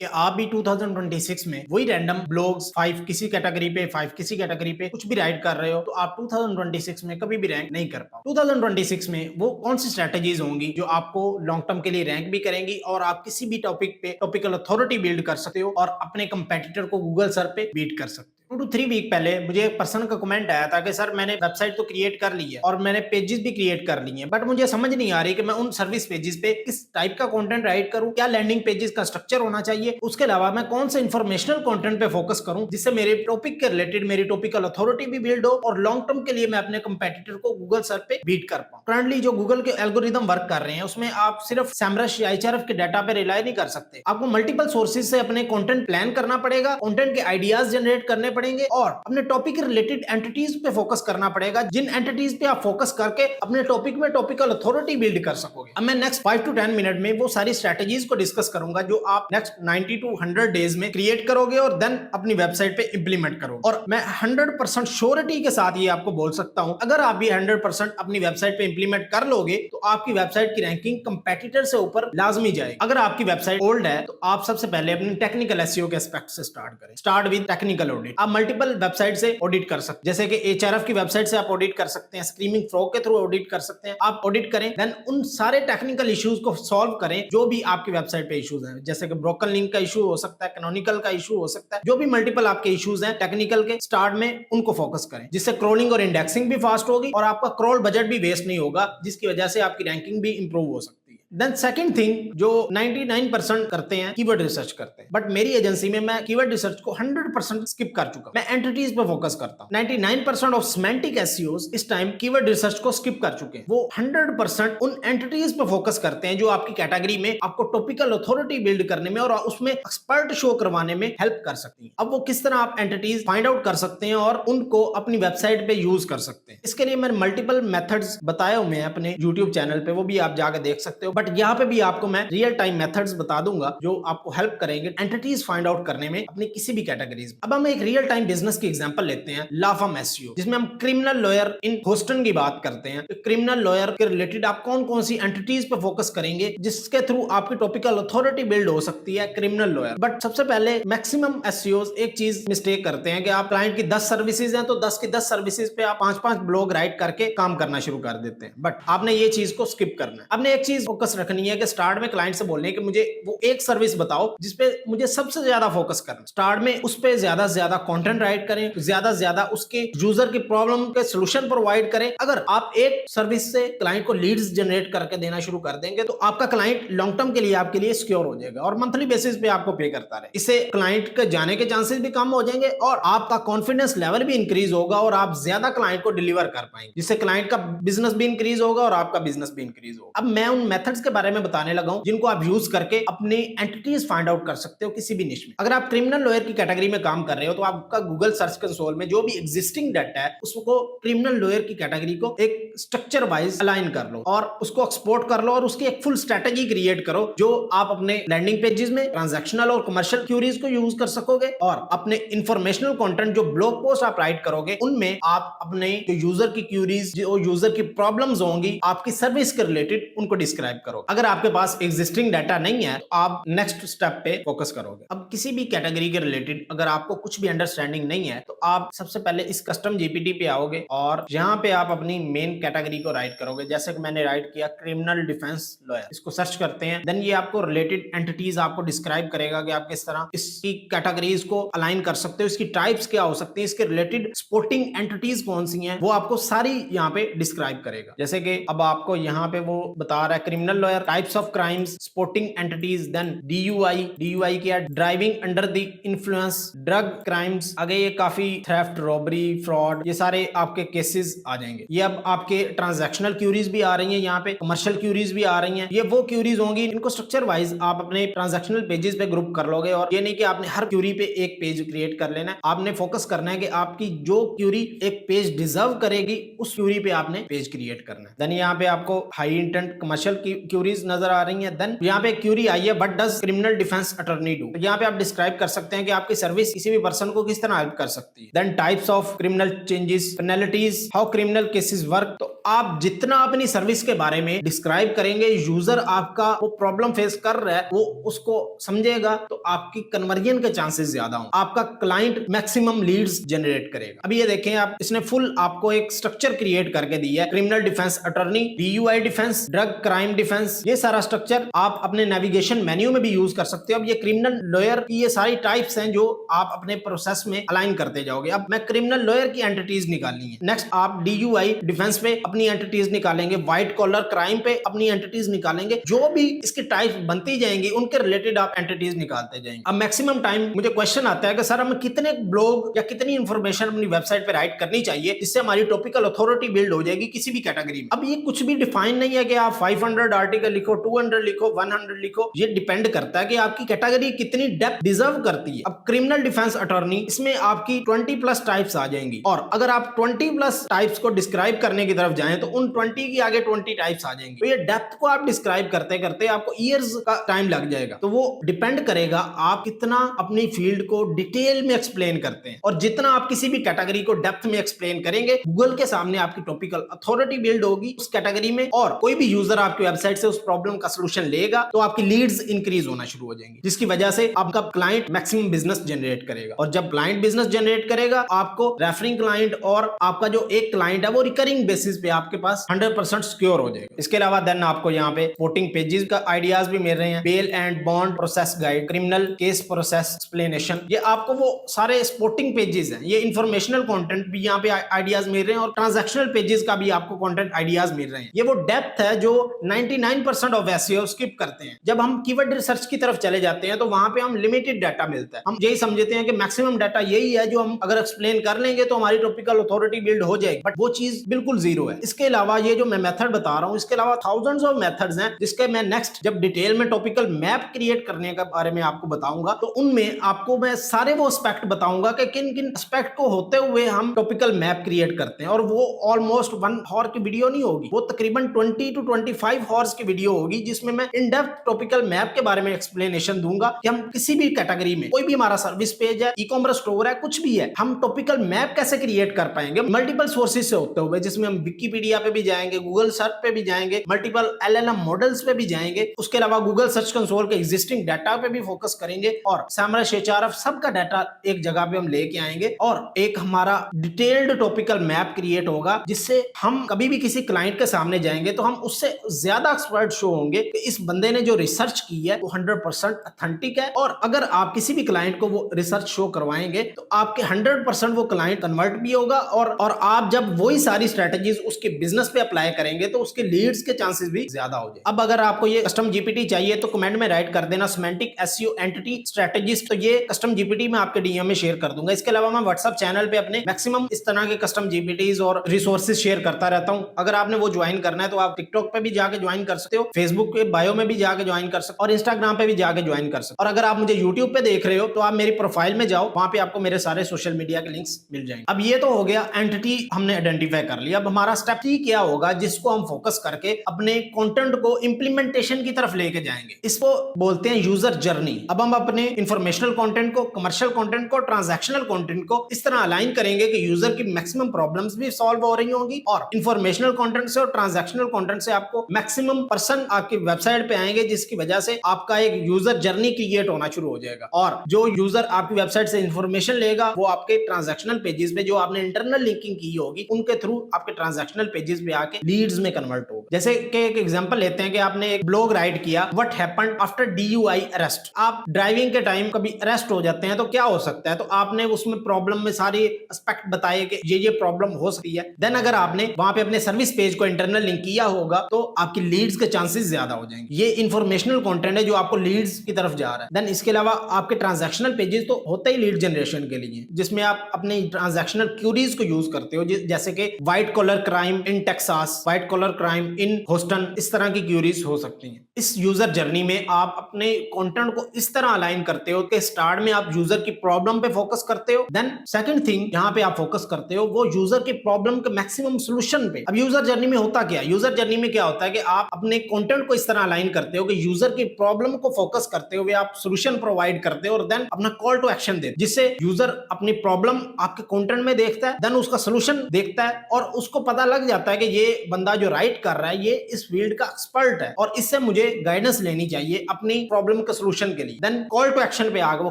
कि आप भी 2026 में वही रैंडम ब्लॉग्स 5 किसी कैटेगरी पे 5 किसी कैटेगरी पे कुछ भी राइट कर रहे हो तो आप 2026 में कभी भी रैंक नहीं कर पाओ। 2026 में वो कौन सी स्ट्रेटजीज होंगी जो आपको लॉन्ग टर्म के लिए रैंक भी करेंगी और आप किसी भी टॉपिक पे टॉपिकल अथॉरिटी बिल्ड कर सकते हो और अपने कंपेटिटर को गूगल सर पे बीट कर सकते हो। 2 to 3 वीक पहले मुझे एक पर्सन का कमेंट आया था कि सर मैंने वेबसाइट तो क्रिएट कर ली है और मैंने पेजेस भी क्रिएट कर ली हैं, बट मुझे समझ नहीं आ रही कि मैं उन सर्विस पेजेस पे किस टाइप का कंटेंट राइट करूं, क्या लैंडिंग पेजेस का स्ट्रक्चर होना चाहिए, उसके अलावा मैं कौन से इंफॉर्मेशनल कंटेंट पे फोकस करूं जिससे मेरे टॉपिक के रिलेटेड मेरी टॉपिकल अथॉरिटी भी बिल्ड हो और लॉन्ग टर्म के लिए मैं अपने कंपेटिटर को गूगल सर पे बीट कर पाऊं। करंटली जो गूगल के एल्गोरिदम वर्क कर रहे हैं उसमें आप सिर्फ सैमरश या एचआरएफ के डाटा पे रिलाई नहीं कर सकते, आपको मल्टीपल सोर्सेज से अपने कंटेंट प्लान करना पड़ेगा, कंटेंट के आइडियाज जनरेट करने पड़ेंगे और अपने टॉपिक के रिलेटेड एंटिटीज पे फोकस करना पड़ेगा, जिन एंटिटीज पे आप फोकस करके अपने टॉपिक में टॉपिकल अथॉरिटी बिल्ड कर सकोगे। अब मैं नेक्स्ट 5 to 10 मिनट में वो सारी स्ट्रेटजीज को डिस्कस करूंगा जो आप नेक्स्ट 90 to 100 डेज में क्रिएट करोगे और देन अपनी वेबसाइट पे इंप्लीमेंट करोगे। और मैं 100% श्योरिटी के साथ ये आपको बोल सकता हूं, अगर आप ये 100% अपनी वेबसाइट पे इंप्लीमेंट कर लोगे तो आपकी वेबसाइट की रैंकिंग कंपेटिटर से ऊपर लाजमी जाएगी। अगर आपकी वेबसाइट ओल्ड है तो आप सबसे पहले अपने टेक्निकल एसईओ के एस्पेक्ट से स्टार्ट करें। Start with technical audit. आप मल्टीपल वेबसाइट से ऑडिट कर सकते हैं, जैसे कि एचआरएफ की वेबसाइट से आप ऑडिट कर सकते हैं, स्क्रीमिंग फ्रॉग के थ्रू ऑडिट कर सकते हैं। आप ऑडिट करें, देन उन सारे टेक्निकल इश्यूज को सॉल्व करें जो भी आपकी वेबसाइट पे इश्यूज हैं, जैसे कि ब्रोकन लिंक का इशू हो सकता है, कैनोनिकल का इशू हो सकता है, जो भी मल्टीपल आपके इश्यूज हैं टेक्निकल के, स्टार्ट में उनको फोकस करें, जिससे क्रॉलिंग और इंडेक्सिंग भी फास्ट होगी और आपका क्रॉल बजट भी वेस्ट नहीं होगा, जिसकी वजह से आपकी रैंकिंग भी इंप्रूव हो सकती है। देन सेकंड थिंग जो 99% करते हैं, कीवर्ड रिसर्च करते हैं, बट मेरी एजेंसी में मैं कीवर्ड रिसर्च को 100% स्किप कर चुका हूं। मैं एंटिटीज पे फोकस करता हूं। 99% ऑफ सेमेंटिक एसईओज इस टाइम कीवर्ड रिसर्च को स्किप कर चुके हैं। वो 100% उन एंटिटीज पे फोकस करते हैं जो आपकी कैटेगरी में आपको टॉपिकल अथॉरिटी बिल्ड करने में और उसमें एक्सपर्ट शो करवाने में हेल्प कर सकती है। अब वो किस तरह आप एंटिटीज फाइंड आउट कर सकते हैं और उनको अपनी वेबसाइट पे यूज कर सकते हैं, इसके लिए मैंने मल्टीपल मेथड्स बताए हुए हैं अपने यूट्यूब चैनल पे, वो भी आप जाकर देख सकते हो। बट यहाँ पे भी आपको मैं रियल टाइम मेथड्स बता दूंगा जो आपको हेल्प करेंगे एंटिटीज फाइंड आउट करने में अपनी किसी भी कैटेगरीज में। अब हम एक रियल टाइम बिजनेस की एग्जांपल लेते हैं, लाफर्म एसईओ, जिसमें हम क्रिमिनल लॉयर इन ह्यूस्टन की बात करते हैं। क्रिमिनल लॉयर के रिलेटेड आप कौन कौन सी एंटिटीज पे फोकस करेंगे जिसके थ्रू आपकी टॉपिकल अथॉरिटी बिल्ड हो सकती है, क्रिमिनल लॉयर। बट सबसे पहले मैक्सिमम एसईओज एक चीज मिस्टेक करते हैं कि आप क्लाइंट की 10 सर्विसेज हैं तो 10 की 10 सर्विसेज पे आप 5-5 ब्लॉग राइट करके काम करना शुरू कर देते हैं। बट आपने ये चीज को स्किप करना है। आपने एक चीज फोकस रखनी है कि स्टार्ट में क्लाइंट से बोलने कि मुझे वो एक सर्विस बताओ जिसपे मुझे सबसे ज्यादा फोकस करना। स्टार्ट में उस पे ज्यादा से ज्यादा कंटेंट राइट करें, ज्यादा से ज्यादा उसके यूजर की प्रॉब्लम के सॉल्यूशन प्रोवाइड करें। अगर आप एक सर्विस से क्लाइंट को लीड्स जनरेट करके देना शुरू कर देंगे तो आपका क्लाइंट लॉन्ग टर्म के लिए आपके लिए सिक्योर हो जाएगा और मंथली बेसिस पे आपको पे करता रहे। इससे क्लाइंट के जाने के चांसेस भी कम हो जाएंगे और आपका कॉन्फिडेंस लेवल भी इंक्रीज होगा और आप ज्यादा क्लाइंट को डिलीवर कर पाएंगे, जिससे क्लाइंट का बिजनेस भी इंक्रीज होगा और आपका बिजनेस भी इंक्रीज होगा। अब मैं उन मेथड्स के बारे में बताने लगा हूं जिनको आप यूज करके अपनी एंटिटीज फाइंड आउट कर सकते हो किसी भी निश में। अगर आप क्रिमिनल लॉयर की कैटेगरी में काम कर रहे हो तो आपका गूगल सर्च कंसोल में जो भी एग्जिस्टिंग डाटा है उसको क्रिमिनल लॉयर की कैटेगरी को एक स्ट्रक्चर वाइज अलाइन कर लो और उसको एक्सपोर्ट कर लो और उसकी एक फुल स्ट्रेटेजी क्रिएट करो जो आप अपने लैंडिंग पेजेस में ट्रांजैक्शनल और कमर्शियल क्यूरीज को यूज कर सकोगे और अपने इंफॉर्मेशनल कंटेंट जो ब्लॉग पोस्ट आप राइट करोगे उनमें आप अपने जो यूजर की क्यूरीज, जो यूजर की प्रॉब्लम्स होंगी आपकी सर्विस के रिलेटेड, उनको डिस्क्राइब करो। अगर आपके पास एग्जिस्टिंग डाटा नहीं है तो आप नेक्स्ट स्टेप पे फोकस करोगे। अब किसी भी कैटेगरी के रिलेटेड अगर आपको कुछ भी अंडरस्टैंडिंग नहीं है तो आप सबसे पहले इस कस्टम जीपीटी पे आओगे और यहाँ पे आप अपनी मेन कैटेगरी को राइट करोगे। जैसे कि मैंने राइट किया क्रिमिनल डिफेंस लॉयर, इसको सर्च करते हैं। देन ये आपको रिलेटेड एंटिटीज आपको डिस्क्राइब करेगा कि आप किस तरह इसकी कैटेगरीज को अलाइन कर सकते हो, इसकी टाइप्स क्या हो सकती है, इसके रिलेटेड सपोर्टिंग एंटिटीज कौन सी हैं, वो आपको सारी यहाँ पे डिस्क्राइब करेगा। जैसे कि अब आपको यहाँ पे वो बता रहा है criminal lawyer, types of crimes, supporting entities, then DUI क्या, driving under the influence, drug crimes, आगे ये काफी थेफ्ट, रॉबरी, फ्रॉड, ये सारे आपके केसेस आ जाएंगे। ये अब आपके ट्रांजैक्शनल क्यूरीज भी आ रही हैं, यहाँ पे कमर्शियल क्यूरीज भी आ रही हैं। ये वो क्यूरीज होंगी इनको स्ट्रक्चर वाइज आप अपने ट्रांजैक्शनल पेजेस पे ग्रुप कर लोगे और ये नहीं कि आपने हर क्यूरी पे एक पेज क्रिएट कर लेना है। आपने फोकस करना है कि आपकी जो क्यूरी एक पेज डिजर्व करेगी उस क्यूरी पे आपने पेज क्रिएट करना है। देन यहाँ पे आपको हाई इंटेंट कमर्शियल की क्यूरीज नजर आ रही हैं। देन यहाँ पे क्यूरी आई है, what does criminal defence attorney do. यहाँ पे आप डिस्क्राइब कर सकते हैं कि आपकी सर्विस किसी भी पर्सन को किस तरह हेल्प कर सकती है। Then types of criminal changes, penalties, how criminal cases work. तो आप जितना अपनी सर्विस के बारे में डिस्क्राइब करेंगे, यूजर आपका वो प्रॉब्लम फेस कर रहा है वो उसको समझेगा, तो आपकी कन्वर्जन के चांसेस ज्यादा होंगे, आपका क्लाइंट मैक्सिमम लीड्स जनरेट करेगा। अभी ये देखें आप, इसने फुल आपको एक स्ट्रक्चर क्रिएट करके दिया है, criminal defence attorney, DUI defence, drug crime defence. ये सारा स्ट्रक्चर आप अपने नेविगेशन मेन्यू में भी यूज कर सकते हो। अब ये क्रिमिनल लॉयर की ये सारी टाइप्स हैं जो आप अपने प्रोसेस में अलाइन करते जाओगे। अब मैं क्रिमिनल लॉयर की एंटिटीज निकालनी है, नेक्स्ट आप DUI डिफेंस पे अपनी एंटिटीज निकालेंगे, व्हाइट कॉलर क्राइम पे अपनी एंटिटीज निकालेंगे। जो भी इसकी टाइप बनती जाएंगी उनके रिलेटेड आप एंटिटीज निकालते जाएंगे। अब मैक्सिमम टाइम मुझे क्वेश्चन आता है कि सर हमें कितने ब्लॉग या कितनी इंफॉर्मेशन अपनी वेबसाइट पे राइट करनी चाहिए जिससे हमारी टॉपिकल अथॉरिटी बिल्ड हो जाएगी किसी भी कैटेगरी में। अब ये कुछ भी डिफाइन नहीं है कि आप 500 आर्टिकल लिखो, 200 लिखो, 100 लिखो। ये डिपेंड करता है कि आपकी कैटेगरी कितनी डेप्थ डिजर्व करती है। अब क्रिमिनल डिफेंस अटॉर्नी, इसमें आपकी 20+ टाइप्स आ जाएंगी, और अगर आप 20+ टाइप्स को डिस्क्राइब करने की तरफ जाएं तो उन 20 की आगे 20 टाइप्स आ जाएंगी। तो ये डेप्थ को आप डिस्क्राइब करते करते आपको ईयर्स का टाइम लग जाएगा। तो वो डिपेंड करेगा आप कितना अपनी फील्ड को डिटेल में एक्सप्लेन करते हैं, और जितना आप किसी भी कैटेगरी को डेप्थ में एक्सप्लेन करेंगे, गूगल के सामने आपकी टॉपिकल अथॉरिटी बिल्ड होगी उस कैटेगरी में, और कोई भी यूजर आपकी वेबसाइट से उस प्रॉब्लम का सॉल्यूशन लेगा तो आपकी लीड्स इंक्रीज होना शुरू हो जाएंगी, जिसकी वजह से आपका क्लाइंट मैक्सिमम बिजनेस जनरेट करेगा। और जब क्लाइंट बिजनेस जनरेट करेगा, आपको रेफरिंग क्लाइंट और आपका जो एक क्लाइंट है वो रिकरिंग बेसिस पे आपके पास 100% सिक्योर हो जाएगा। इसके अलावा देन आपको यहाँ पे वोटिंग पेजेस का आइडियाज भी मिल रहे हैं, bail and bond process guide, criminal case process explanation. ये आपको वो सारे स्पोर्टिंग पेजेस हैं, ये इंफॉर्मेशनल कंटेंट भी यहाँ पे आइडियाज मिल रहे हैं, और ट्रांजैक्शनल पेजेस का भी आपको कंटेंट आइडियाज मिल रहे हैं। ये वो डेप्थ है जो 99% ऑफ एसईओ स्किप करते हैं। जब हम कीवर्ड रिसर्च की तरफ चले जाते हैं तो वहां पे हम लिमिटेड डाटा मिलता है, हम यही समझते हैं कि मैक्सिमम डाटा यही है जो हम अगर एक्सप्लेन कर लेंगे तो हमारी टॉपिकल अथॉरिटी बिल्ड हो जाएगी, बट वो चीज बिल्कुल जीरो है। इसके अलावा ये जो मैं मेथड बता रहा हूं, इसके अलावा थाउजेंड्स ऑफ मेथड्स हैं, जिसके मैं नेक्स्ट जब डिटेल में टॉपिकल मैप क्रिएट करने के बारे में आपको बताऊंगा, तो उनमें आपको मैं सारे वो एस्पेक्ट बताऊंगा कि किन किन एस्पेक्ट को होते हुए हम टॉपिकल मैप क्रिएट करते हैं। और वो ऑलमोस्ट 1 आवर की वीडियो नहीं होगी, वो तकरीबन 20 to 25 आवर्स की वीडियो होगी, जिसमें मैं इन डेप्थ टॉपिकल मैप के बारे में एक्सप्लेनेशन दूंगा कि हम किसी भी कैटेगरी में, कोई भी हमारा सर्विस पेज है, ई-कॉमर्स स्टोर है, कुछ भी है, हम टॉपिकल मैप कैसे क्रिएट कर पाएंगे मल्टीपल सोर्सेज से होते हुए, जिसमें हम विकिपीडिया पे भी जाएंगे, गूगल सर्च पे भी जाएंगे, मल्टीपल LLM मॉडल्स पे भी जाएंगे। उसके अलावा गूगल सर्च कंसोल के एग्जिस्टिंग डाटा पे भी फोकस करेंगे, और SEMrush HRF सबका डाटा एक जगह पे हम लेके आएंगे, और एक हमारा डिटेल्ड टॉपिकल मैप क्रिएट होगा, जिससे हम कभी भी किसी क्लाइंट के सामने जाएंगे तो हम उससे ज्यादा एक्सपर्ट शो होंगे कि इस बंदे ने जो रिसर्च की है वो 100% ऑथेंटिक है। और अगर आप किसी भी क्लाइंट को वो रिसर्च शो करवाएंगे तो आपके 100% वो क्लाइंट कन्वर्ट भी होगा, और आप जब वही सारी स्ट्रेटजीज उसके बिजनेस पे अप्लाई करेंगे तो उसके लीड्स के चांसेस भी ज्यादा हो जाए। अब अगर आपको ये कस्टम जीपीटी चाहिए तो कमेंट में राइट कर देना सिमेंटिक एसईओ एंटिटी स्ट्रेटजीज, तो ये कस्टम जीपीटी मैं आपके डीएम में शेयर कर दूंगा। इसके अलावा मैं व्हाट्सएप चैनल पे अपने मैक्सिमम इस तरह के कस्टम जीपीटीज और रिसोर्सेज शेयर करता रहता हूं। अगर आपने वो ज्वाइन करना है तो आप टिकटॉक पे भी जाके ज्वाइन कर सकते हो, फेसबुक के बायो में भी जाके ज्वाइन कर सकते हो, और इंस्टाग्राम पे भी जाके ज्वाइन कर सकते हो। और अगर आप मुझे यूट्यूब पे देख रहे हो तो आप मेरी प्रोफाइल में जाओ, वहां पे आपको मेरे सारे सोशल मीडिया के लिंक्स मिल जाएंगे। अब ये तो हो गया एंटिटी हमने आइडेंटिफाई कर लिया। अब हमारा स्टेप 3 क्या होगा, जिसको हम फोकस करके अपने कंटेंट को इंप्लीमेंटेशन की तरफ लेके जाएंगे। इसको बोलते हैं यूजर जर्नी। अब हम अपने इंफॉर्मेशनल कंटेंट को, कमर्शियल कंटेंट को, ट्रांजैक्शनल कंटेंट को इस तरह अलाइन करेंगे कि यूजर की मैक्सिमम प्रॉब्लम्स भी सॉल्व हो रही होंगी, और इंफॉर्मेशनल कंटेंट से और ट्रांजैक्शनल कंटेंट से आपको मैक्सिमम पर्सन आपकी वेबसाइट पे आएंगे, जिसकी वजह से आपका एक यूजर जर्नी क्रिएट होना शुरू हो जाएगा। और जो यूजर आपकी वेबसाइट से इंफॉर्मेशन लेगा वो आपके ट्रांजैक्शनल पेजेस पे जो आपने इंटरनल लिंकिंग की होगी उनके थ्रू आपके ट्रांजैक्शनल पेजेस पे आके लीड्स में कन्वर्ट होगा। जैसे कि एक एग्जांपल लेते हैं कि आपने एक ब्लॉग राइट किया, what happened after DUI arrest. आप ड्राइविंग के टाइम कभी अरेस्ट हो जाते हैं तो क्या हो सकता है, तो आपने उसमें प्रॉब्लम में सारे एस्पेक्ट बताए कि ये प्रॉब्लम हो सकती है। देन अगर आपने वहां पे अपने सर्विस पेज को इंटरनल लिंक किया होगा तो आपकी लीड्स के चांसेस ज्यादा हो जाएंगे। ये इंफॉर्मेशनल कंटेंट है जो आपको लीड्स की तरफ जा रहा है। देन इसके अलावा आपके ट्रांजैक्शनल पेजेस तो होते ही लीड जनरेशन के लिए, जिसमें आप अपने ट्रांजैक्शनल क्यूरीज को यूज करते हो, जैसे कि white collar crime in Texas, white collar crime in Houston, इस तरह की क्यूरीज हो सकती हैं। इस यूजर जर्नी में आप अपने कंटेंट को इस तरह अलाइन करते हो कि स्टार्ट में आप यूजर की प्रॉब्लम पे फोकस करते हो, देन सेकंड थिंग यहां पे आप फोकस करते हो वो यूजर की प्रॉब्लम के मैक्सिमम सॉल्यूशन पे। अब यूजर जर्नी में होता क्या है, यूजर जर्नी में क्या होता है कि आप आप अपने कंटेंट को इस तरह अलाइन करते हो कि यूजर की प्रॉब्लम को फोकस करते हुए आप सोल्यूशन प्रोवाइड करते हो और देन अपना कॉल टू एक्शन देते, जिससे यूजर अपनी प्रॉब्लम आपके कंटेंट में देखता है, देन उसका सोल्यूशन देखता है और उसको पता लग जाता है कि ये बंदा जो राइट कर रहा है ये इस फील्ड का एक्सपर्ट है और इससे मुझे गाइडेंस लेनी चाहिए अपनी प्रॉब्लम के सोल्यूशन के लिए। देन कॉल टू एक्शन पे आगे वो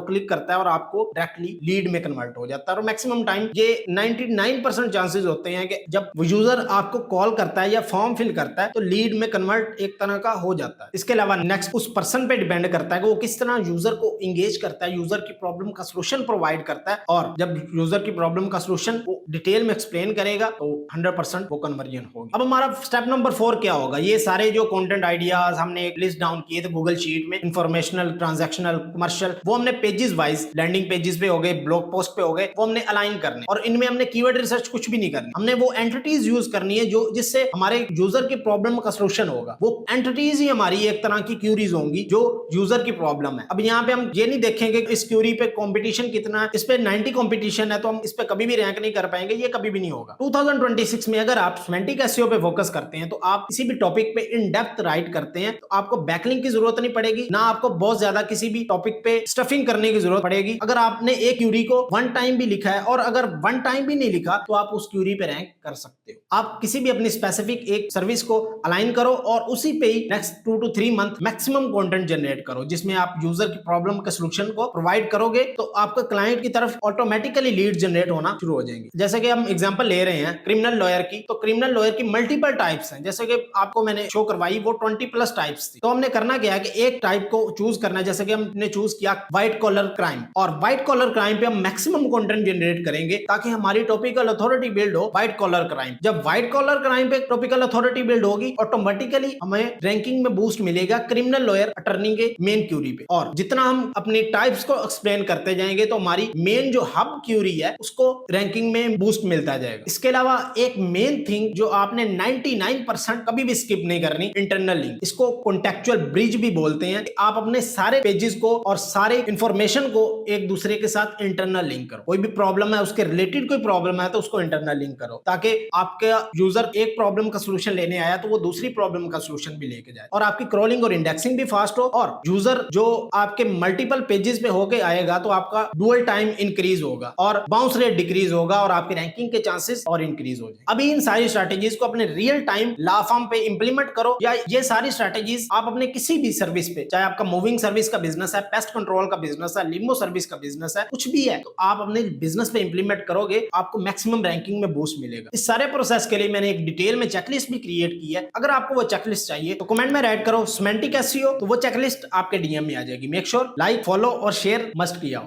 क्लिक करता है और आपको डायरेक्टली लीड में कन्वर्ट हो जाता है। और मैक्सिमम टाइम ये 99% चांसेस होते हैं कि जब यूजर आपको कॉल करता है या फॉर्म फिल करता है तो लीड में कन्वर्ट एक तरह का हो जाता है। इसके अलावा नेक्स्ट उस पर्सन पे डिपेंड करता है कि वो किस तरह यूजर को इंगेज करता है, यूजर की प्रॉब्लम का सोल्यूशन प्रोवाइड करता है और जब यूजर की प्रॉब्लम का सोल्यूशन वो डिटेल में एक्सप्लेन करेगा तो 100% वो कन्वर्जन होगी। अब हमारा स्टेप नंबर 4 क्या होगा? ये सारे जो कंटेंट आइडियाज हमने एक लिस्ट डाउन किए थे गूगल शीट में, इंफॉर्मेशनल, ट्रांजैक्शनल, कमर्शियल, वो हमने पेजेस वाइज लैंडिंग पेजेस पे हो गए, ब्लॉग पोस्ट पे हो गए, वो हमने अलाइन करने और इनमें हमने कीवर्ड रिसर्च कुछ भी नहीं करनी। हमने वो एंटिटीज यूज करनी है जो जिससे हमारे यूजर की प्रॉब्लम का सोल्यूशन होगा। वो एंटिटीज ही हमारी एक तरह की क्यूरीज होंगी जो यूजर की प्रॉब्लम है। अब यहाँ पे हम ये नहीं देखेंगे कि इस क्यूरी पे कंपटीशन कितना है, इस पे 90 कंपटीशन है तो हम इस पे कभी भी रैंक नहीं कर पाएंगे, ये कभी भी नहीं होगा। 2026 में अगर आप सिमेंटिक एसईओ पे फोकस करते हैं तो आप किसी भी टॉपिक पे इन डेप्थ राइट करते हैं तो आपको बैकलिंक की जरूरत नहीं पड़ेगी, ना आपको बहुत ज्यादा किसी भी टॉपिक पे स्टफिंग करने की जरूरत पड़ेगी। अगर आपने एक क्यूरी को 1 टाइम भी लिखा है और अगर 1 टाइम भी नहीं लिखा तो आप उस क्यूरी पे रैंक कर सकते हो। आप किसी भी अपनी स्पेसिफिक एक सर्विस को अलाइन करो और उसी पे ही next 2 to 3 month maximum content generate करो जिसमें आप यूजर की प्रॉब्लम के सॉल्यूशन को प्रोवाइड करोगे तो आपका क्लाइंट की तरफ ऑटोमेटिकली लीड जनरेट होना शुरू हो जाएंगे। जैसे कि हम एग्जांपल ले रहे हैं क्रिमिनल लॉयर की, तो क्रिमिनल लॉयर की मल्टीपल टाइप्स हैं, जैसे कि आपको मैंने शो करवाई वो 20+ टाइप्स थी। तो हमने करना क्या है कि एक टाइप को चूज करना है, जैसे कि हमने चूज किया व्हाइट कॉलर क्राइम और व्हाइट कॉलर क्राइम पे हम मैक्सिमम कंटेंट जनरेट करेंगे ताकि हमारी टॉपिकल अथॉरिटी बिल्ड हो व्हाइट कॉलर क्राइम। जब व्हाइट कॉलर क्राइम पे टॉपिकल अथॉरिटी बिल्ड होगी ऑटोमेटिकली हमें रैंकिंग में बूस्ट मिलेगा क्रिमिनल लॉयर अटर्नी के मेन क्यूरी पे। और जितना हम अपनी टाइप्स को एक्सप्लेन करते जाएंगे तो हमारी मेन जो हब क्यूरी है उसको रैंकिंग में बूस्ट मिलता जाएगा। इसके अलावा एक मेन थिंग जो आपने 99% कभी भी स्किप नहीं करनी, इंटरनल लिंक। इसको कॉन्टेक्चुअल ब्रिज भी बोलते हैं। आप अपने सारे पेजेस को और सारे इंफॉर्मेशन को एक दूसरे के साथ इंटरनल लिंक करो। कोई भी प्रॉब्लम है उसके रिलेटेड कोई प्रॉब्लम है तो उसको इंटरनल लिंक करो ताकि आपका यूजर एक प्रॉब्लम का सोल्यूशन लेने आया तो वो दूसरी प्रॉब्लम का सोल्यूशन भी लेके जाए और आपकी क्रॉलिंग और इंडेक्सिंग भी फास्ट हो और यूजर जो आपके मल्टीपल पेजेस पे होके आएगा तो आपका डुअल टाइम इंक्रीज होगा और बाउंस रेट डिक्रीज होगा और आपकी रैंकिंग के चांसेस और इंक्रीज हो जाए। अभी इन सारी स्ट्रेटेजीज को अपने रियल टाइम लॉ फर्म पे इंप्लीमेंट करो या ये सारी स्ट्रेटेजीज आप अपने किसी भी सर्विस पे, चाहे आपका मूविंग सर्विस का बिजनेस है, पेस्ट कंट्रोल का बिजनेस है, लिम्बो सर्विस का बिजनेस है, कुछ भी है, तो आप अपने बिजनेस पे इंप्लीमेंट करोगे आपको मैक्सिमम रैंकिंग में बूस्ट मिलेगा। इस सारे प्रोसेस के लिए मैंने एक डिटेल में चेकलिस्ट भी क्रिएट की है। अगर आपको वो चेकलिस्ट चाहिए तो कमेंट में राइट करो सिमेंटिक एसईओ, तो वो चेकलिस्ट आपके डीएम में आ जाएगी। मेक श्योर लाइक, फॉलो और शेयर मस्ट किया हो।